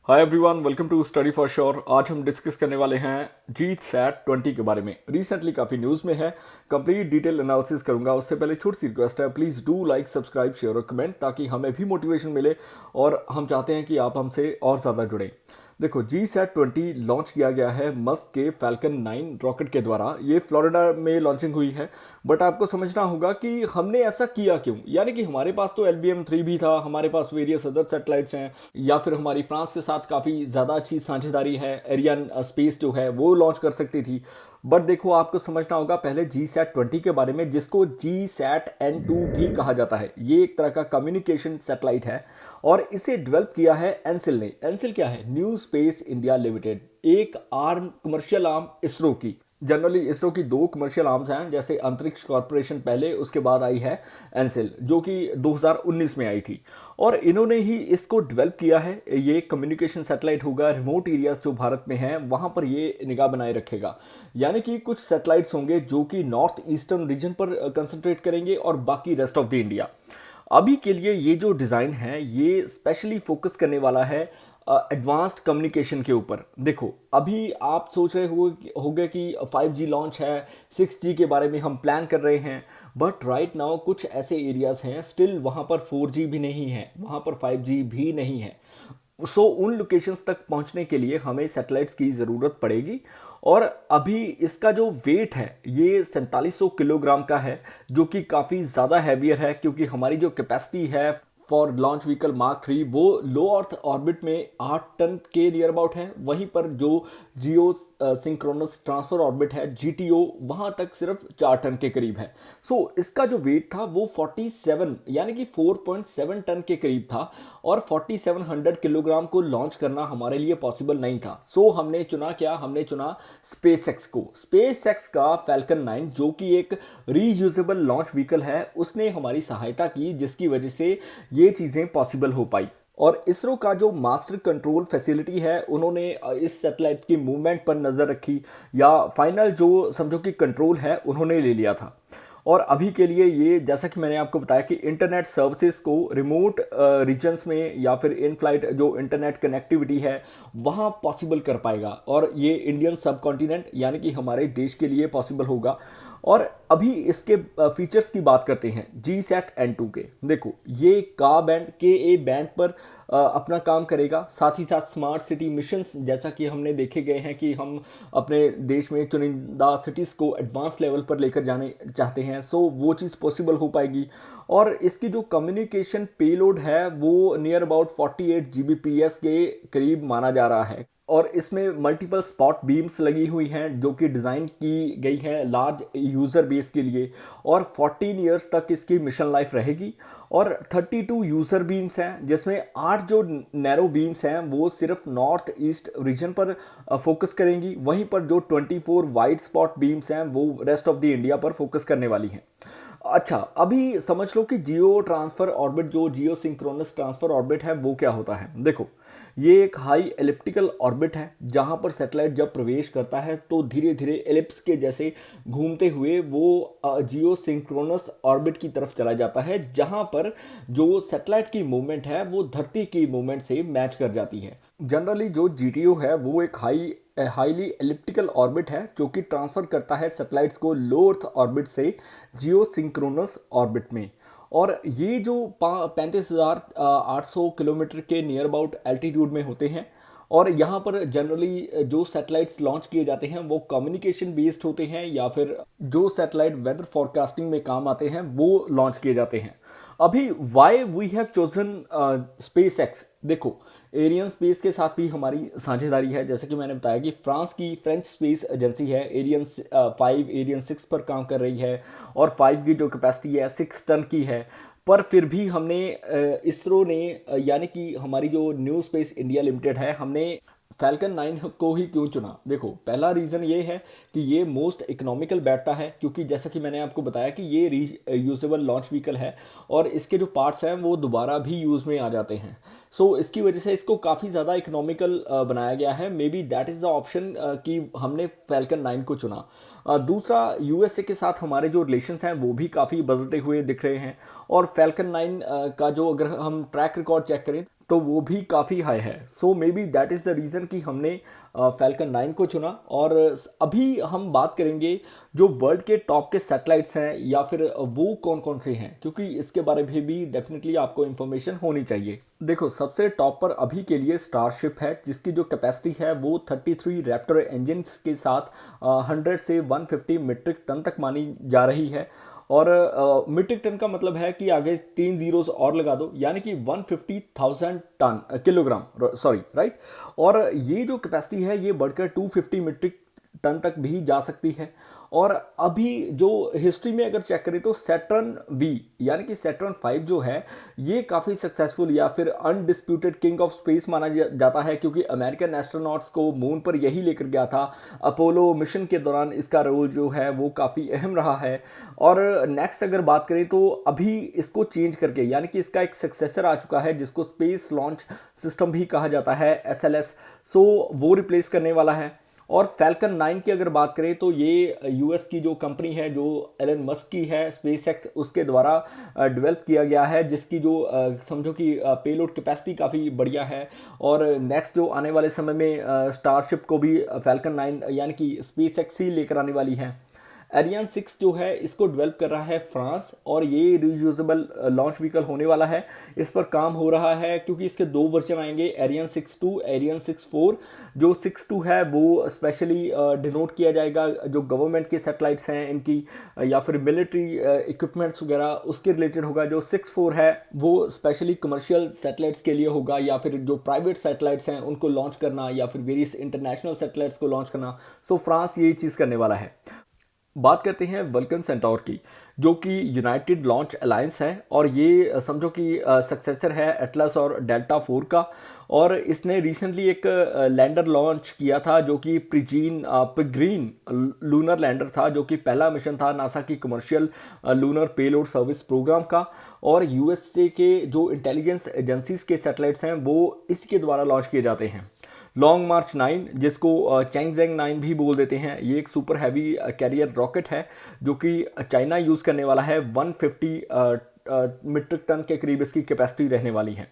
Hi everyone, welcome to study for sure. आज हम discuss करने वाले हैं GSAT-20 के बारे में। रिसेंटली काफ़ी न्यूज़ में है, कंप्लीट डिटेल एनालिसिस करूंगा। उससे पहले छोटी सी रिक्वेस्ट है, please do like, subscribe, share और कमेंट, ताकि हमें भी मोटिवेशन मिले और हम चाहते हैं कि आप हमसे और ज़्यादा जुड़ें। देखो, GSAT-20 लॉन्च किया गया है मस्क के फैल्कन 9 रॉकेट के द्वारा। ये फ्लोरिडा में लॉन्चिंग हुई है, बट आपको समझना होगा कि हमने ऐसा किया क्यों। यानी कि हमारे पास तो LBM-3 भी था, हमारे पास वेरियस अदर सैटेलाइट्स हैं, या फिर हमारी फ्रांस के साथ काफ़ी ज़्यादा अच्छी साझेदारी है, एरियन स्पेस जो है वो लॉन्च कर सकती थी। बट देखो, आपको समझना होगा पहले GSAT-20 के बारे में, जिसको GSAT-N2 भी कहा जाता है। ये एक तरह का कम्युनिकेशन सैटेलाइट है और इसे डेवलप किया है एनसिल ने। एनसिल क्या है? न्यू स्पेस इंडिया लिमिटेड, एक आर्म, कमर्शियल आर्म इसरो की। जनरली इसरो की दो कमर्शियल आर्म्स हैं, जैसे अंतरिक्ष कॉरपोरेशन पहले, उसके बाद आई है एनसिल, जो कि 2019 में आई थी। और इन्होंने ही इसको डेवलप किया है। ये कम्युनिकेशन सैटेलाइट होगा, रिमोट एरियाज जो भारत में हैं वहाँ पर ये निगाह बनाए रखेगा। यानी कि कुछ सैटेलाइट्स होंगे जो कि नॉर्थ ईस्टर्न रीजन पर कंसंट्रेट करेंगे और बाकी रेस्ट ऑफ द इंडिया। अभी के लिए ये जो डिज़ाइन है ये स्पेशली फोकस करने वाला है एडवांस्ड कम्युनिकेशन के ऊपर। देखो, अभी आप सोच रहे होगे कि 5G लॉन्च है, 6G के बारे में हम प्लान कर रहे हैं, बट राइट नाउ कुछ ऐसे एरियाज हैं स्टिल वहाँ पर 4G भी नहीं है, वहाँ पर 5G भी नहीं है। सो उन लोकेशंस तक पहुंचने के लिए हमें सैटेलाइट्स की ज़रूरत पड़ेगी। और अभी इसका जो वेट है ये 4700 किलोग्राम का है, जो कि काफ़ी ज़्यादा हैवियर है, क्योंकि हमारी जो कैपेसिटी है फॉर लॉन्च व्हीकल मार्क 3 वो लो अर्थ ऑर्बिट में 8 टन के नियर अबाउट है। वहीं पर जो जियो सिंक्रोनस ट्रांसफर ऑर्बिट है GTO, वहाँ तक सिर्फ 4 टन के करीब है। सो इसका जो वेट था वो 47 यानी कि 4.7 टन के करीब था, और 4700 किलोग्राम को लॉन्च करना हमारे लिए पॉसिबल नहीं था। सो हमने चुना क्या? हमने चुना स्पेसएक्स को। स्पेसएक्स का फैल्कन 9, जो कि एक रीयूजेबल लॉन्च व्हीकल है, उसने हमारी सहायता की, जिसकी वजह से ये चीज़ें पॉसिबल हो पाई। और इसरो का जो मास्टर कंट्रोल फैसिलिटी है, उन्होंने इस सैटेलाइट की मूवमेंट पर नज़र रखी, या फाइनल जो समझो कि कंट्रोल है उन्होंने ले लिया था। और अभी के लिए ये, जैसा कि मैंने आपको बताया कि इंटरनेट सर्विसेज को रिमोट रीजन्स में या फिर इन फ्लाइट जो इंटरनेट कनेक्टिविटी है वहाँ पॉसिबल कर पाएगा, और ये इंडियन सब कॉन्टिनेंट यानी कि हमारे देश के लिए पॉसिबल होगा। और अभी इसके फीचर्स की बात करते हैं GSAT-N2 के। देखो, ये का बैंड KA बैंड पर अपना काम करेगा, साथ ही साथ स्मार्ट सिटी मिशंस, जैसा कि हमने देखे गए हैं कि हम अपने देश में चुनिंदा सिटीज़ को एडवांस लेवल पर लेकर जाने चाहते हैं, सो वो चीज़ पॉसिबल हो पाएगी। और इसकी जो कम्युनिकेशन पेलोड है वो नियर अबाउट 48 Gbps के करीब माना जा रहा है। और इसमें मल्टीपल स्पॉट बीम्स लगी हुई हैं, जो कि डिज़ाइन की गई है लार्ज यूज़र बेस के लिए, और 14 ईयर्स तक इसकी मिशन लाइफ रहेगी। और 32 यूज़र बीम्स हैं, जिसमें 8 जो नैरो बीम्स हैं वो सिर्फ नॉर्थ ईस्ट रीजन पर फोकस करेंगी, वहीं पर जो 24 वाइट स्पॉट बीम्स हैं वो रेस्ट ऑफ द इंडिया पर फोकस करने वाली हैं। अच्छा, अभी समझ लो कि जियो ट्रांसफर ऑर्बिट, जो जियो सिंक्रोनस ट्रांसफर ऑर्बिट है, वो क्या होता है। देखो, ये एक हाई एलिप्टिकल ऑर्बिट है, जहां पर सैटेलाइट जब प्रवेश करता है तो धीरे धीरे एलिप्स के जैसे घूमते हुए वो जियो सिंक्रोनस ऑर्बिट की तरफ चला जाता है, जहां पर जो सैटेलाइट की मूवमेंट है वो धरती की मूवमेंट से मैच कर जाती है। जनरली जो GTO है वो एक हाईली एलिप्टिकल ऑर्बिट है, जो कि ट्रांसफर करता है सैटेलाइट्स को लो अर्थ ऑर्बिट से जियो सिंक्रोनस ऑर्बिट में। और ये जो 35,800 किलोमीटर के नियर अबाउट एल्टीट्यूड में होते हैं। और यहाँ पर जनरली जो सैटेलाइट्स लॉन्च किए जाते हैं वो कम्युनिकेशन बेस्ड होते हैं, या फिर जो सैटेलाइट वेदर फॉरकास्टिंग में काम आते हैं वो लॉन्च किए जाते हैं। अभी why we have chosen SpaceX. देखो, एरियन स्पेस के साथ भी हमारी साझेदारी है, जैसे कि मैंने बताया कि फ्रांस की फ्रेंच स्पेस एजेंसी है, एरियन 5 एरियन 6 पर काम कर रही है, और 5 की जो कैपेसिटी है 6 टन की है। पर फिर भी हमने इसरो ने यानी कि हमारी जो न्यू स्पेस इंडिया लिमिटेड है, हमने फैल्कन 9 को ही क्यों चुना? देखो, पहला रीज़न ये है कि ये मोस्ट इकोनॉमिकल बैठता है, क्योंकि जैसा कि मैंने आपको बताया कि ये रीयूजेबल लॉन्च व्हीकल है, और इसके जो पार्ट्स हैं वो दोबारा भी यूज़ में आ जाते हैं। सो इसकी वजह से इसको काफ़ी ज़्यादा इकोनॉमिकल बनाया गया है। मे be that is the option कि हमने फैल्कन 9 को चुना। दूसरा, USA के साथ हमारे जो रिलेशंस हैं वो भी काफ़ी बदलते हुए दिख रहे हैं। और फैल्कन 9 का जो अगर हम ट्रैक रिकॉर्ड चेक करें तो वो भी काफ़ी हाई है। So may be that is the reason कि हमने फैल्कन 9 को चुना। और अभी हम बात करेंगे जो वर्ल्ड के टॉप के सैटेलाइट्स हैं या फिर वो कौन कौन से हैं, क्योंकि इसके बारे में भी डेफिनेटली आपको इन्फॉर्मेशन होनी चाहिए। देखो, सबसे टॉप पर अभी के लिए स्टारशिप है, जिसकी जो कैपेसिटी है वो 33 रैप्टर इंजन के साथ 100 से 150 मीट्रिक टन तक मानी जा रही है। और मीट्रिक टन का मतलब है कि आगे 3 जीरोस और लगा दो, यानी कि 150,000 टन किलोग्राम, सॉरी, राइट। और ये जो कैपेसिटी है ये बढ़कर 250 मीट्रिक टन तक भी जा सकती है। और अभी जो हिस्ट्री में अगर चेक करें तो सैटर्न वी यानी कि सैटर्न 5 जो है ये काफ़ी सक्सेसफुल या फिर अनडिस्प्यूटेड किंग ऑफ स्पेस माना जाता है, क्योंकि अमेरिकन एस्ट्रोनॉट्स को मून पर यही लेकर गया था। अपोलो मिशन के दौरान इसका रोल जो है वो काफ़ी अहम रहा है। और नेक्स्ट अगर बात करें तो अभी इसको चेंज करके, यानी कि इसका एक सक्सेसर आ चुका है जिसको स्पेस लॉन्च सिस्टम भी कहा जाता है, SLS। सो वो रिप्लेस करने वाला है। और फैल्कन 9 की अगर बात करें तो ये यूएस की जो कंपनी है जो एलन मस्क की है, स्पेसएक्स, उसके द्वारा डेवलप किया गया है, जिसकी जो समझो कि पेलोड कैपेसिटी काफ़ी बढ़िया है। और नेक्स्ट जो आने वाले समय में स्टारशिप को भी फैल्कन 9 यानी कि स्पेसएक्स ही लेकर आने वाली है। एरियन 6 जो है इसको डेवलप कर रहा है फ्रांस, और ये रियूजेबल लॉन्च व्हीकल होने वाला है। इस पर काम हो रहा है क्योंकि इसके 2 वर्जन आएंगे, एरियन 6-2, एरियन 6-4। जो 6-2 है वो स्पेशली डिनोट किया जाएगा जो गवर्नमेंट के सैटेलाइट्स हैं इनकी या फिर मिलिट्री इक्विपमेंट्स वगैरह, उसके रिलेटेड होगा। जो 6-4 है वो स्पेशली कमर्शियल सैटेलाइट्स के लिए होगा, या फिर जो प्राइवेट सैटेलाइट्स हैं उनको लॉन्च करना, या फिर वेरियस इंटरनेशनल सैटेलाइट्स को लॉन्च करना। सो फ्रांस यही चीज़ करने वाला है। बात करते हैं वल्कन सेंटोर की, जो कि यूनाइटेड लॉन्च अलायंस है, और ये समझो कि सक्सेसर है एटलस और डेल्टा 4 का। और इसने रिसेंटली एक लैंडर लॉन्च किया था जो कि पिग्रीन लूनर लैंडर था, जो कि पहला मिशन था नासा की commercial lunar payload service program का। और यूएसए के जो इंटेलिजेंस एजेंसीज के सैटेलाइट्स हैं वो इसके द्वारा लॉन्च किए जाते हैं। लॉन्ग मार्च 9, जिसको चैंगजेंग 9 भी बोल देते हैं, ये एक सुपर हैवी कैरियर रॉकेट है जो कि चाइना यूज़ करने वाला है। 150 मीट्रिक टन के करीब इसकी कैपेसिटी रहने वाली है।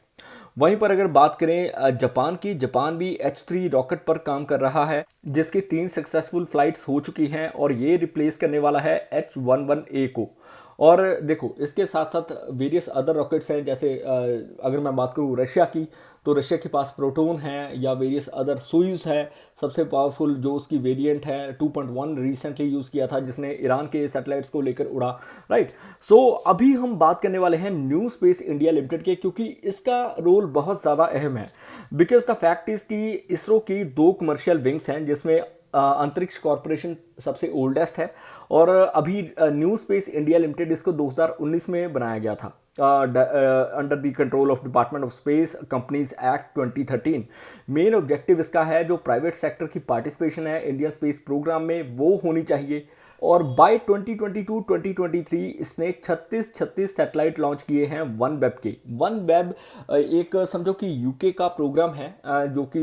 वहीं पर अगर बात करें जापान की, जापान भी H3 रॉकेट पर काम कर रहा है, जिसकी 3 सक्सेसफुल फ्लाइट्स हो चुकी हैं, और ये रिप्लेस करने वाला है H11A को। और देखो, इसके साथ साथ वेरियस अदर रॉकेट्स हैं, जैसे अगर मैं बात करूँ रशिया की, तो रशिया के पास प्रोटोन है, या वेरियस अदर सोयूज है, सबसे पावरफुल जो उसकी वेरिएंट है 2.1 रिसेंटली यूज़ किया था, जिसने ईरान के सैटेलाइट्स को लेकर उड़ा, राइट। सो अभी हम बात करने वाले हैं न्यू स्पेस इंडिया लिमिटेड के, क्योंकि इसका रोल बहुत ज़्यादा अहम है। बिकॉज द फैक्ट इज़ कि इसरो की 2 कमर्शियल विंग्स हैं, जिसमें अंतरिक्ष कॉरपोरेशन सबसे ओल्डेस्ट है, और अभी न्यू स्पेस इंडिया लिमिटेड इसको 2019 में बनाया गया था under the control of department of space companies act 2013। Main objective इसका है जो प्राइवेट सेक्टर की पार्टिसिपेशन है इंडियन स्पेस प्रोग्राम में वो होनी चाहिए। और बाय 2022-2023 इसने 36 सैटेलाइट लॉन्च किए हैं वन वेब के। वन वेब एक समझो कि यूके का प्रोग्राम है जो कि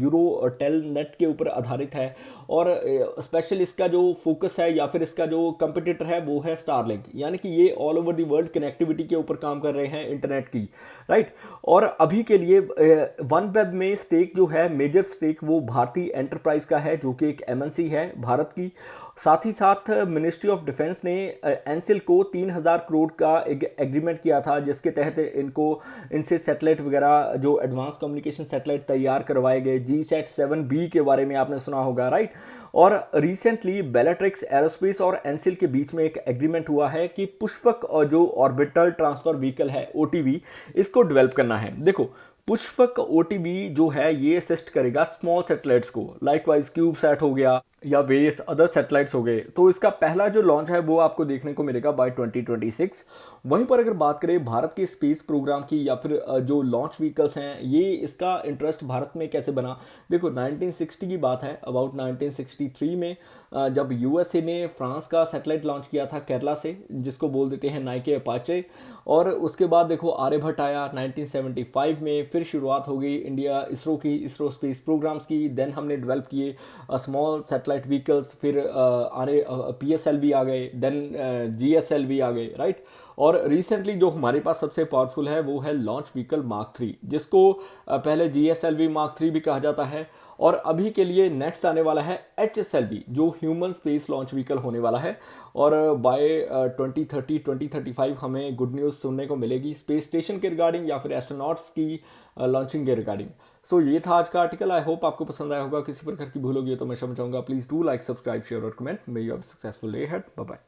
यूरो टेल नेट के ऊपर आधारित है। और स्पेशल इसका जो फोकस है या फिर इसका जो कंपटीटर है वो है स्टारलिंक, यानी कि ये all over the world connectivity के ऊपर काम कर रहे हैं इंटरनेट की, राइट। और अभी के लिए वन वेब में स्टेक जो है, मेजर स्टेक, वो भारतीय एंटरप्राइज का है, जो कि एक एमएनसी है भारत की। साथ ही साथ मिनिस्ट्री ऑफ डिफेंस ने एनसिल को 3,000 करोड़ का एक एग्रीमेंट किया था, जिसके तहत इनसे सैटेलाइट वगैरह जो एडवांस कम्युनिकेशन सैटेलाइट तैयार करवाए गए। GSAT-7B के बारे में आपने सुना होगा, राइट। और रिसेंटली बेलाट्रिक्स एरोस्पेस और एनसिल के बीच में एक एग्रीमेंट हुआ है कि पुष्पक और जो ऑर्बिटल ट्रांसफर व्हीकल है OTV, इसको डेवलप करना है। देखो, पुष्पक OTV जो है ये असिस्ट करेगा स्मॉल सैटेलाइट्स को, लाइकवाइज क्यूबसैट हो गया या वेरियस अदर सैटेलाइट्स हो गए। तो इसका पहला जो लॉन्च है वो आपको देखने को मिलेगा बाय 2026। वहीं पर अगर बात करें भारत के स्पेस प्रोग्राम की या फिर जो लॉन्च व्हीकल्स हैं, ये इसका इंटरेस्ट भारत में कैसे बना। देखो, 1960 की बात है, अबाउट 1963 में जब यूएसए ने फ्रांस का सैटेलाइट लॉन्च किया था केरला से, जिसको बोल देते हैं नाइके अपाचे। और उसके बाद देखो आर्यभट्ट आया 1975 में, फिर शुरुआत हो गई इंडिया इसरो की, इसरो स्पेस प्रोग्राम्स की। देन हमने डेवलप किए स्मॉल सैटेलाइट व्हीकल्स, फिर PSLV आ गए, देन GSLV आ गए, राइट। और रिसेंटली जो हमारे पास सबसे पावरफुल है वो है लॉन्च व्हीकल मार्क 3, जिसको पहले GSLV मार्क 3 भी कहा जाता है। और अभी के लिए नेक्स्ट आने वाला है HSLV, जो ह्यूमन स्पेस लॉन्च व्हीकल होने वाला है। और बाय 2030 2035 हमें गुड न्यूज़ सुनने को मिलेगी स्पेस स्टेशन के रिगार्डिंग या फिर एस्ट्रोनॉट्स की लॉन्चिंग के रिगार्डिंग। सो ये था आज का आर्टिकल। आई होप आपको पसंद आया होगा। किसी प्रकार की भूल होगी तो मैं क्षमा चाहूँगा। Please do like, subscribe, share और comment. May you have successful day ahead. Bye bye.